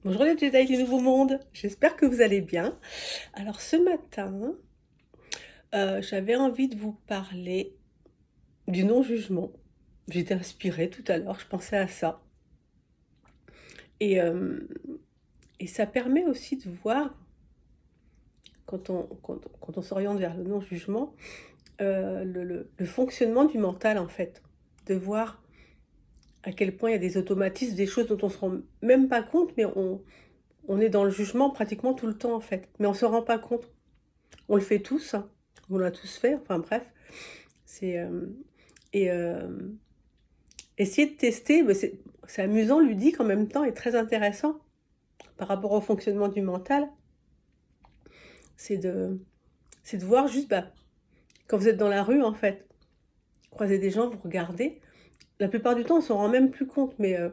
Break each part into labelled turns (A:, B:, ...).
A: Bonjour les Jedi du Nouveau Monde, j'espère que vous allez bien. Alors ce matin, j'avais envie de vous parler du non-jugement. J'étais inspirée tout à l'heure, je pensais à ça. Et, hem et ça permet aussi de voir, quand on s'oriente vers le non-jugement, le fonctionnement du mental, en fait. De voir à quel point il y a des automatismes, des choses dont on se rend même pas compte, mais on est dans le jugement pratiquement tout le temps, en fait. Mais on se rend pas compte. On le fait tous, hein, on l'a tous fait, enfin bref, c'est, et essayer de tester, bah, c'est amusant, ludique en même temps et très intéressant par rapport au fonctionnement du mental. C'est de c'est de voir juste, bah, quand vous êtes dans la rue en fait, vous croisez des gens, vous regardez, la plupart du temps on s'en rend même plus compte, mais vous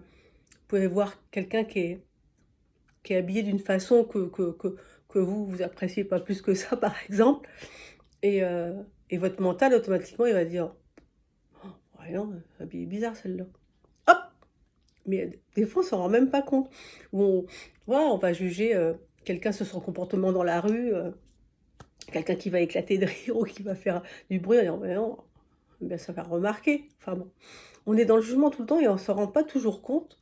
A: pouvez voir quelqu'un qui est habillé d'une façon que vous appréciez pas plus que ça par exemple et heu et votre mental automatiquement il va dire: «Voyons, habillée bizarre celle-là». Hop! Mais des fois, on s'en rend même pas compte. Ou voilà, on va juger, quelqu'un sur son comportement dans la rue, quelqu'un qui va éclater de rire ou qui va faire du bruit en disant: «Mais non, ben, ça va remarquer». Enfin bon, on est dans le jugement tout le temps et on s'en rend pas toujours compte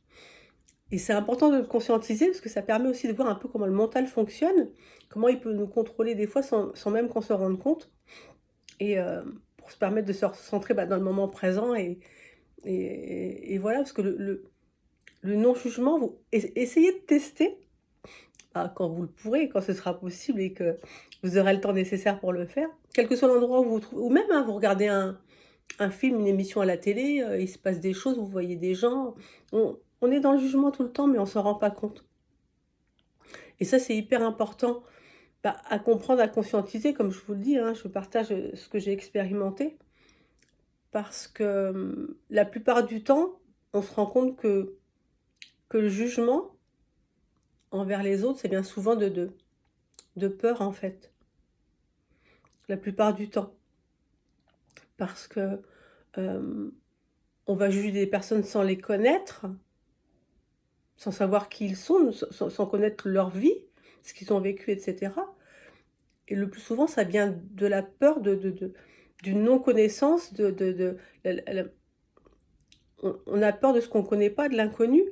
A: et c'est important de le conscientiser parce que ça permet aussi de voir un peu comment le mental fonctionne, comment il peut nous contrôler des fois sans même qu'on s'en rende compte et pour se permettre de se recentrer, bah, dans le moment présent et voilà parce que le non-jugement, vous essayez de tester. Ah, quand vous le pourrez, quand ce sera possible et que vous aurez le temps nécessaire pour le faire. Quel que soit l'endroit où vous vous trouvez ou même, hein, vous regardez un film, une émission à la télé, il se passe des choses, vous voyez des gens. On est dans le jugement tout le temps, mais on s'en rend pas compte et ça, c'est hyper important, bah, à comprendre, à conscientiser comme je vous le dis, hein, je partage, ce que j'ai expérimenté parce que, la plupart du temps, on se rend compte que le jugement envers les autres, c'est bien souvent de peur, en fait, la plupart du temps. Parce que, hem, on va juger des personnes sans les connaître, sans savoir qui ils sont, sans connaître leur vie, ce qu'ils ont vécu et cetera et le plus souvent, ça vient de la peur d'une non-connaissance, de la on a peur de ce qu'on ne connaît pas, de l'inconnu.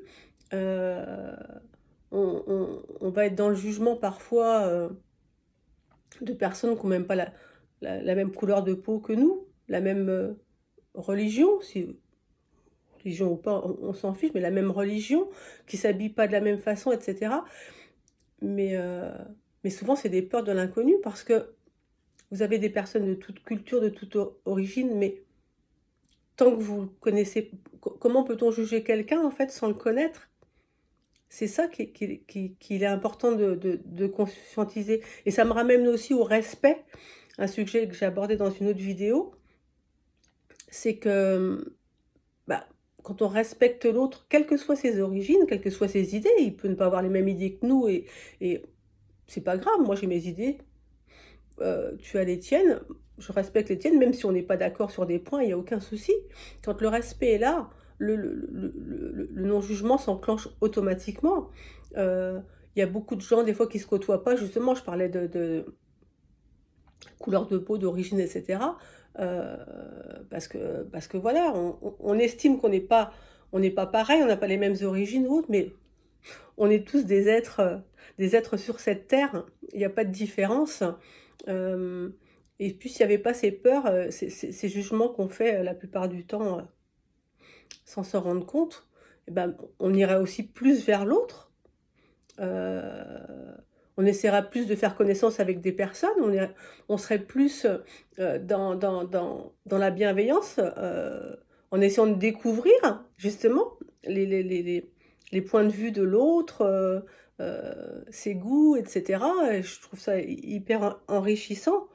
A: Heu, on va être dans le jugement parfois, de personnes qui ont même pas la même couleur de peau que nous, la même, religion, si religion ou pas, on s'en fiche, mais la même religion, qui s'habillent pas de la même façon et cetera. Mais, mais souvent c'est des peurs de l'inconnu parce que vous avez des personnes de toute culture, de toute origine, mais tant que vous le connaissez comment peut-on juger quelqu'un en fait sans le connaître? C'est ça qu'il est important de conscientiser et ça me ramène aussi au respect, un sujet que j'ai abordé dans une autre vidéo. C'est que, bah, quand on respecte l'autre, quelles que soient ses origines, quelles que soient ses idées, il peut ne pas avoir les mêmes idées que nous et c'est pas grave, moi j'ai mes idées, tu as les tiennes, je respecte les tiennes, même si on n'est pas d'accord sur des points, il y a aucun souci. Quand le respect est là, le non-jugement s'enclenche automatiquement. Il y a beaucoup de gens des fois qui se côtoient pas, justement, je parlais de couleur de peau, d'origine et cetera, parce que voilà, on estime on n'est pas pareil, on n'a pas les mêmes origines ou autres, mais on est tous des êtres sur cette terre. Il y a pas de différence, hem et puis s'il y avait pas ces peurs, ces jugements qu'on fait, la plupart du temps, sans s'en rendre compte, et ben, on irait aussi plus vers l'autre. Heu, on essaiera plus de faire connaissance avec des personnes, on serait plus, dans la bienveillance, en essayant de découvrir justement les points de vue de l'autre, ses goûts et cetera et je trouve ça hyper enrichissant,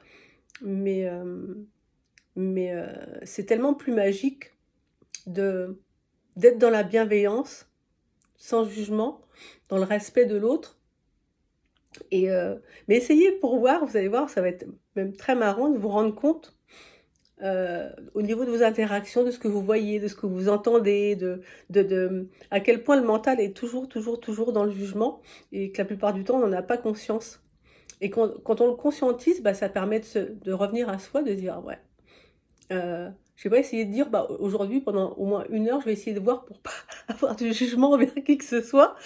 A: mais c'est tellement plus magique de d'être dans la bienveillance, sans jugement, dans le respect de l'autre. Mais essayez pour voir, vous allez voir, ça va être même très marrant de vous rendre compte, au niveau de vos interactions, de ce que vous voyez, de ce que vous entendez, à quel point le mental est toujours, toujours, toujours dans le jugement et que la plupart du temps, on n'en a pas conscience. Et quand on le conscientise, bah, ça permet de revenir à soi, de dire: «Ouais, je vais pas essayer de dire, bah, aujourd'hui pendant au moins 1 heure, je vais essayer de voir pour pas avoir de jugement envers qui que ce soit».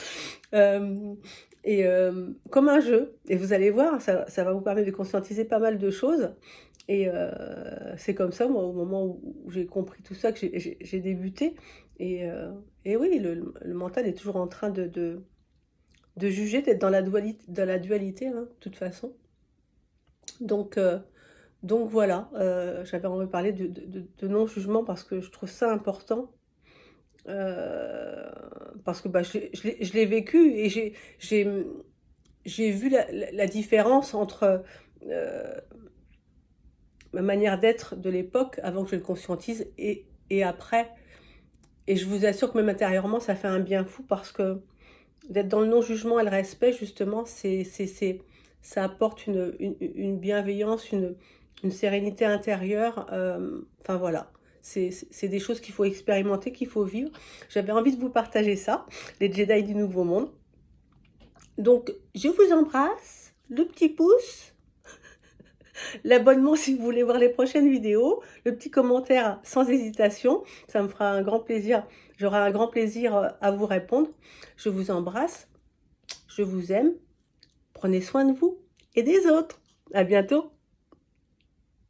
A: Hem Comme un jeu et vous allez voir, ça va vous permettre de conscientiser pas mal de choses et c'est comme ça, moi, au moment où j'ai compris tout ça, que j'ai débuté et oui, le mental est toujours en train de juger, d'être dans la dualité, hein, de toute façon. Donc heu donc voilà, j'avais envie de parler de non-jugement parce que je trouve ça important, parce que, bah, je l'ai vécu et j'ai, mmh, j'ai vu la différence entre, heu, ma manière d'être de l'époque, avant que je le conscientise et après et je vous assure que même intérieurement, ça fait un bien fou parce que d'être dans le non-jugement et le respect justement, ça apporte une bienveillance, une sérénité intérieure, enfin voilà. C'est des choses qu'il faut expérimenter, qu'il faut vivre. J'avais envie de vous partager ça, les Jedi du Nouveau Monde. Donc je vous embrasse, le petit pouce, l'abonnement si vous voulez voir les prochaines vidéos, le petit commentaire sans hésitation, ça me fera un grand plaisir, j'aurai un grand plaisir, à vous répondre. Je vous embrasse, je vous aime. Prenez soin de vous et des autres. À bientôt.